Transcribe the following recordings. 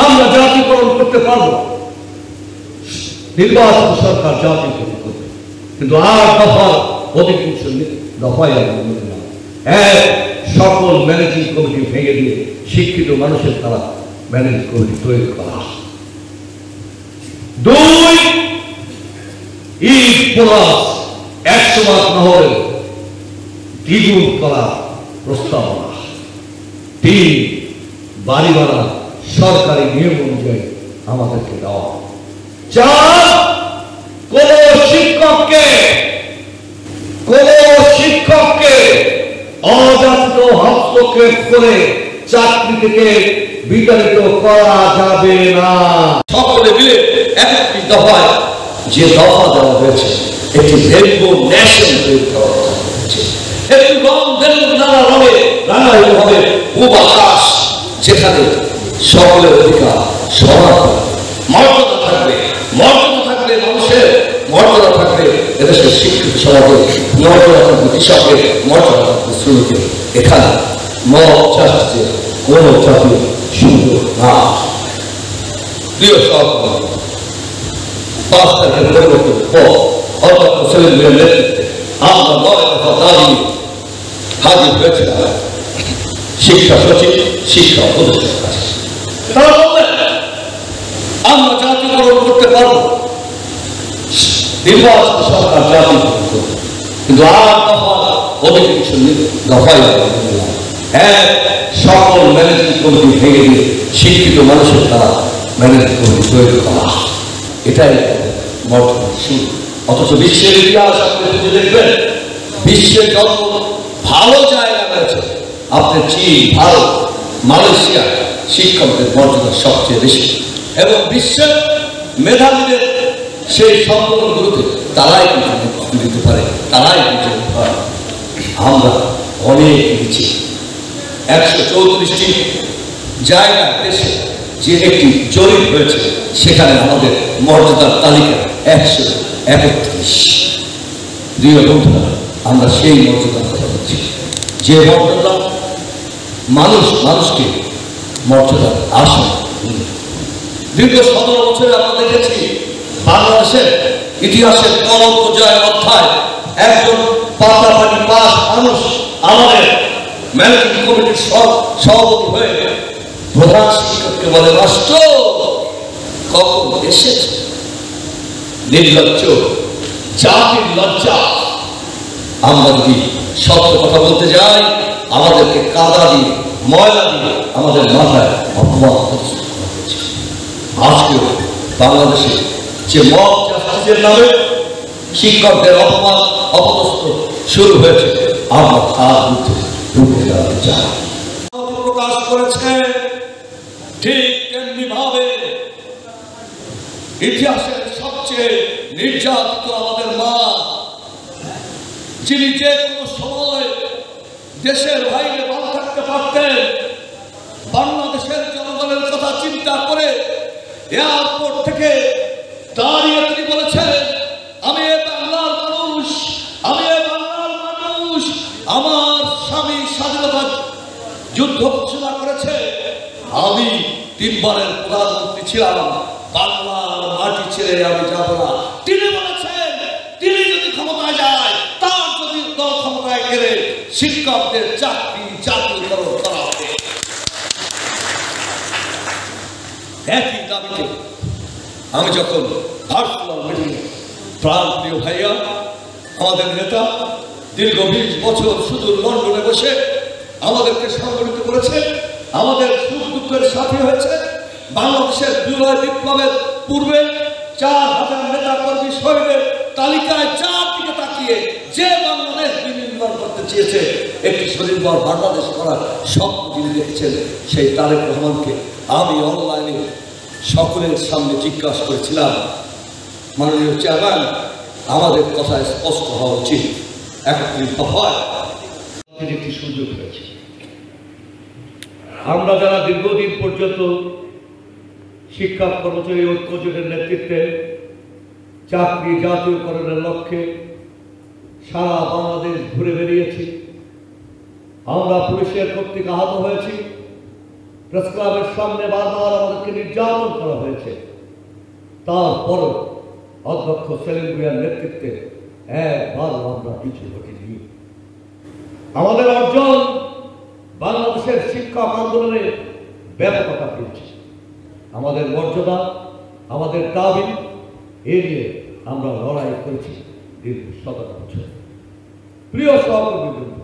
আমরা জাতীয়করণ করতে পারবো, নির্বাচন সরকার জাতীয়করণ করবে, কিন্তু 8 দফার অধিকাংশ দফায় সকল ম্যানেজিং কমিটি ভেঙে দিয়ে শিক্ষিত মানুষের দ্বারা ম্যানেজিং কমিটি তৈরি করা। 2 ঈদ বোনাস 100 মাস না হলে দ্বিগুণ করা প্রস্তাবনা। 3 বাড়ি ভাড়া সরকারি নিয়ম অনুযায়ী আমাদেরকে দেওয়া। 4 কোন শিক্ষককে অযাচিত হস্তক্ষেপ করে চাকরি থেকে বিতাড়িত করা যাবে না। সকলে মিলে 31 দফায় যে দফা দেওয়া হয়েছে একটি রেনবো ন্যাশন তৈরি করা হয়েছে। একটি রং বেলুন নানা রঙে রাঙানো হবে পূব আকাশ, যেখানে সকলের অধিকার সমান, মর্যাদা থাকবে মানুষের মর্যাদা থাকবে, এদেশের শিক্ষিত সমাজের মর্যাদা থাকবে, কৃষকের মর্যাদা থাকবে, শ্রমিকের। এখানে মত চাষে কোন জাতীয় সুযোগ না। প্রিয় সহকর্মী, 5 তারিখের পরিবর্তন পর অধ্যক্ষ সেলিম ভাইয়ের নেতৃত্বে আমরা 9 দফা দাবি হাজির হয়েছিলাম শিক্ষা সচিব, শিক্ষা উপদেষ্টার কাছে। তারা বললেন আমরা জাতীয়করণ করতে পারবো, নির্বাচন সরকার জাতীয়করণ করবে, কিন্তু 8 দফা অধিকাংশ দফায় সকল ম্যানেজিং কমিটি ভেঙে দিয়ে শিক্ষিত মানুষের দ্বারা ম্যানেজিং কমিটি তৈরি করা। এটাই মর্যাদা শুরু। অথচ বিশ্বের ইতিহাস আপনি যদি দেখবেন, বিশ্বের যত ভালো জায়গা রয়েছে, আপনার চীন, ভারত, মালয়েশিয়া শিক্ষকদের মর্যাদা সবচেয়ে বেশি, এবং বিশ্বের মেধাবীদের সেই সম্পর্কগুলোতে তারাই নেতৃত্ব দিতে পারে, তারাই বিজয়ী হয়। আমরা অনেক নিচে। 134টি জায়গা দেশে যে একটি জরিপ হয়েছে, সেখানে আমাদের মর্যাদার তালিকা 131। প্রিয় বন্ধুরা, আমরা সেই মর্যাদার কথা বলছি, যে মর্যাদা মানুষকে মর্যাদার আসন। দীর্ঘ 17 বছরে আমরা দেখেছি বাংলাদেশের ইতিহাসের কলঙ্ক জয় অধ্যায় একজন পাতাপাটি পাস মানুষ আমাদের ম্যানেজিং কমিটির সভাপতি হয়ে প্রধান শিক্ষককে বলে, মাস্টার কখন এসেছে? নির্লজ্জ, জাতির লজ্জা। আমরা যদি সত্য কথা বলতে যাই, আমাদেরকে কাদা দিয়ে, ময়লা দিয়ে আমাদের মাথায় অপমান হয়েছে। আজকেও বাংলাদেশে যে মব জাস্টিসের নামে শিক্ষকদের অপমান অপদস্থ শুরু হয়েছে, আমরা তার বিরুদ্ধে রুখে দাঁড়াতে চাই। প্রকাশ করেছে ঠিক তেমনি ভাবে ইতিহাসের সবচেয়ে নির্যাতিত আমাদের মা, যিনি যে কোনো সময় দেশের বাইরে ভালো থাকতে পারতেন, বাংলাদেশের জনগণের কথা চিন্তা করে এয়ারপোর্ট থেকে দাঁড়িয়ে তিনি বলেছেন, আমি এ বাংলার মানুষ, আমার স্বামী স্বাধীনতা যুদ্ধ ঘোষণা করেছে, আমি 3 বারের প্রধানমন্ত্রী ছিলাম, বাংলার মাটি ছেড়ে আমি যাব না। তিনি বলেছেন, তিনি যদি ক্ষমতায় যায়, তার যদি দল ক্ষমতায় গেলে শিক্ষকদের চাকরি জাতীয়করণ করা হবে। একই দাবিতে আমি যখন ভার্চুয়াল মিটিংয়ে প্রাণপ্রিয় ভাইয়া, আমাদের নেতা দীর্ঘ 20 বছর সুদূর লন্ডনে বসে আমাদেরকে সংগঠিত করেছে, আমাদের সুখ দুঃখের সাথী হয়েছে। বাংলাদেশের জুলাই বিপ্লবের পূর্বে 4000 নেতা কর্মী শহীদের তালিকায় যার দিকে তাকিয়ে যে বাংলাদেশ নির্মাণ করতে চেয়েছে, একটি স্বনির্ভর বাংলাদেশ করার স্বপ্ন যিনি দেখেছেন, সেই তারেক রহমানকে আমি অনলাইনে সকলের সামনে জিজ্ঞাসা করেছিলাম, মাননীয় চেয়ারম্যান, আমাদের কথা স্পষ্ট হওয়া উচিত, 31 দফায় একটি সুযোগ হয়েছে। আমরা যারা দীর্ঘদিন পর্যন্ত শিক্ষা কর্মচারী ঐক্য জোটের নেতৃত্বে চাকরি জাতীয়করণের লক্ষ্যে সারা বাংলাদেশ ঘুরে বেরিয়েছি, আমরা পুলিশের কর্তৃক আহত হয়েছি, প্রেস ক্লাবের সামনে বারবার আমাদেরকে নির্যাতন করা হয়েছে। তারপর অধ্যক্ষ সেলিম ভূঁইয়ার নেতৃত্বে একবার আমরা কিছু ঘটিনি। আমাদের অর্জন বাংলাদেশের শিক্ষক আন্দোলনে ব্যাপকতা পেয়েছে। আমাদের মর্যাদা, আমাদের দাবি এ নিয়ে আমরা লড়াই করেছি দীর্ঘ 17 বছর। প্রিয় সহকর্মীবৃন্দ,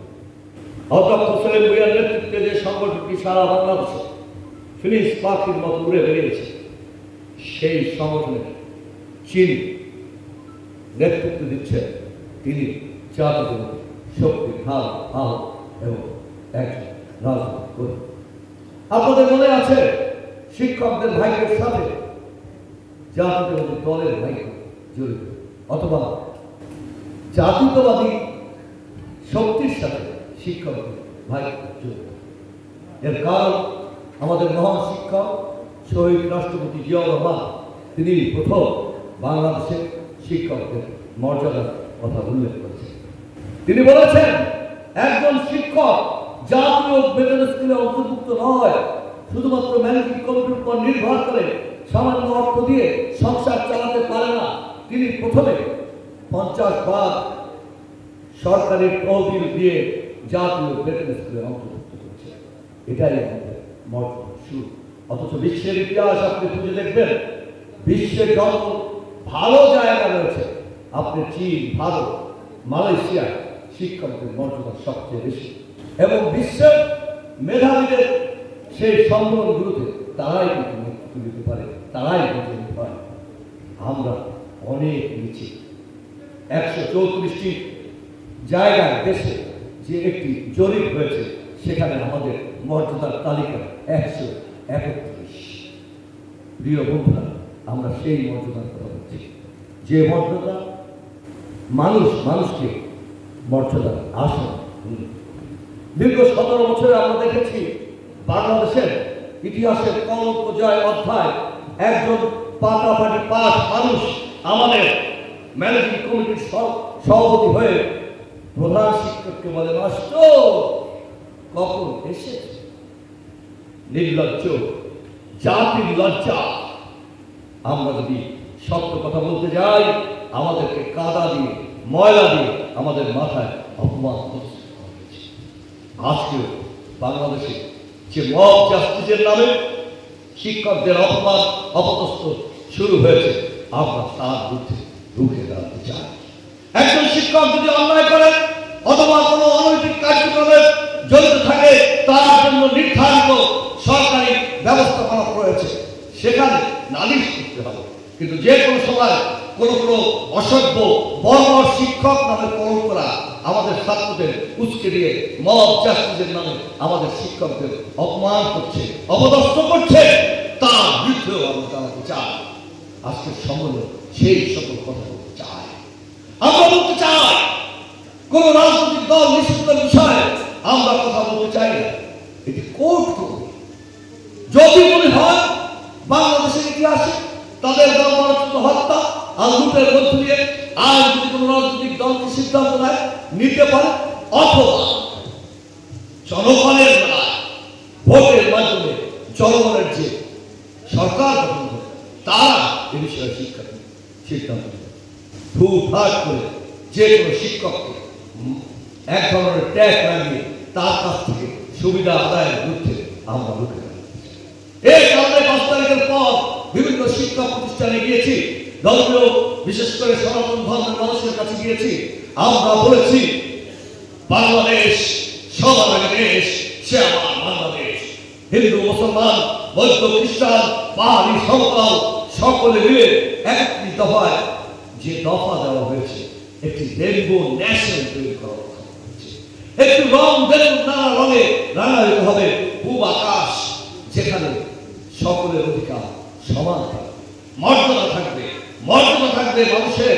অধ্যক্ষ সেলিম ভূঁইয়ার নেতৃত্বে যে সংগঠনটি সারা বাংলাদেশে ফিনিক্স পাখির মতো উড়ে বেরিয়েছে, সেই সংগঠনের যিনি নেতৃত্ব দিচ্ছেন তিনি জাতীয় শক্তির ঢাল আহত এবং একজন রাজনৈতিক কর্মী। আপনাদের মনে আছে শিক্ষকদের ভাগ্যের সাথে জাতীয় দলের ভাগ্য জড়িত, অথবা জাতীয়তাবাদী শক্তির সাথে শিক্ষকদের ভাগ্য জড়িত। এর কারণ আমাদের মহান শিক্ষক শহীদ রাষ্ট্রপতি জিয়াউর রহমান তিনি প্রথম বাংলাদেশের শিক্ষকদের মর্যাদার কথা উল্লেখ করেছেন। তিনি বলেছেন, একজন শিক্ষক জাতীয় বেতন স্কেলে অন্তর্ভুক্ত নয়, শুধুমাত্র ম্যানেজিং কমিটির উপর নির্ভর করে সামান্য অর্থ দিয়ে সংসার চালাতে পারে না। তিনি প্রথমে 50 ভাগ সরকারি তহবিল দিয়ে জাতীয় বেতন স্কেলে অন্তর্ভুক্ত করেছে। এটাই আমাদের মর্যাদা শুরু। অথচ বিশ্বের ইতিহাস আপনি খুঁজে দেখবেন, বিশ্বের যত ভালো জায়গা রয়েছে, আপনি চীন, ভারত, মালয়েশিয়া শিক্ষকদের মর্যাদা সবচেয়ে বেশি, এবং বিশ্বের মেধাবীদের সেই সম্মেলনগুলোতে তারাই কিন্তু নেতৃত্ব দিতে পারে, তারাই নিতে পারে। আমরা অনেক নিচে। 134টি জায়গায় দেশে যে একটি জরিপ হয়েছে, সেখানে আমাদের মর্যাদার তালিকা 131। প্রিয় বন্ধুরা, আমরা সেই মর্যাদার কথা বলছি, যে মর্যাদা মানুষকে মর্যাদার আসন। দীর্ঘ 17 বছরে আমরা দেখেছি বাংলাদেশের ইতিহাসের কলঙ্ক জয় অধ্যায় একজন পাটাপাটি পাস মানুষ আমাদের ম্যানেজিং কমিটির সভাপতি হয়ে প্রধান শিক্ষককে বলে, মাস্টার কখন এসেছে? নির্লজ্জ, জাতির লজ্জা। আমরা যদি সত্য কথা বলতে যাই, আমাদেরকে কাদা দিয়ে, ময়লা দিয়ে আমাদের মাথায় অপমান করছে। আজকে বাংলাদেশে যে মব জাস্টিসের নামে শিক্ষকদের অপমান, অপদস্থ শুরু হয়েছে, আমরা তার বিরুদ্ধে রুখে দাঁড়াতে চাই। একজন শিক্ষক যদি অন্যায় করে অথবা কোনো অনৈতিক কার্যক্রমে জড়িত থাকে, তার জন্য নির্ধারিত সরকারি ব্যবস্থাপনা রয়েছে, সেখানে নালিশ করতে হবে। কিন্তু যে কোনো সময় কোনো অসভ্য বর্বর শিক্ষক নামে কলঙ্করা আমাদের ছাত্রদের উস্কে দিয়ে মব জাস্টিসের নামে আমাদের শিক্ষকদের অপমান করছে, অপদস্থ করছে, তার বিরুদ্ধেও আমরা জানাতে চাই। আজকের সম্মেলন সেই সকল কথা বলতে চাই। আমরা বলতে চাই, কোন রাজনৈতিক দল নিষিদ্ধ বিষয়ে আমরা কথা বলতে চাই না। এটি কোর্ট করবে। যদি মনে হয় বাংলাদেশের ইতিহাসে তাদের দলমানচিত হত্যা আর লুটের মধ্য দিয়ে আর যদি কোন রাজনৈতিক দলকে সিদ্ধান্ত নেয় নিতে পারে, অথবা জনগণের ভোটের মাধ্যমে জনগণের যে সরকার গঠন করে তারা এ বিষয়ে সিদ্ধান্ত নেবে। হুটহাট করে যে কোনো শিক্ষককে এক ধরনের ট্যাক্স লাগিয়ে তার কাছ থেকে সুবিধা আদায়ের বিরুদ্ধে আমরা রুখে দাঁড়াই। এই কারণে 5 তারিখের পর বিভিন্ন শিক্ষা প্রতিষ্ঠানে গিয়েছি, ধর্মীয় বিশেষ করে সনাতন ধর্মের মানুষের কাছে গিয়েছি। আমরা বলেছি, বাংলাদেশ সবার আগে দেশ, সে আমার বাংলাদেশ। হিন্দু, মুসলমান, বৌদ্ধ, খ্রিস্টান, পাহাড়ি, সাঁওতাল সকলে মিলে একটি দফায় যে দফা দেওয়া হয়েছে, একটি রেইনবো ন্যাশন তৈরি করা হয়েছে। একটি রং বেলুন নানা রঙে রাঙায়িত হবে পূব আকাশ, যেখানে সকলের অধিকার সমান থাকবে, মর্যাদা থাকবে মানুষের।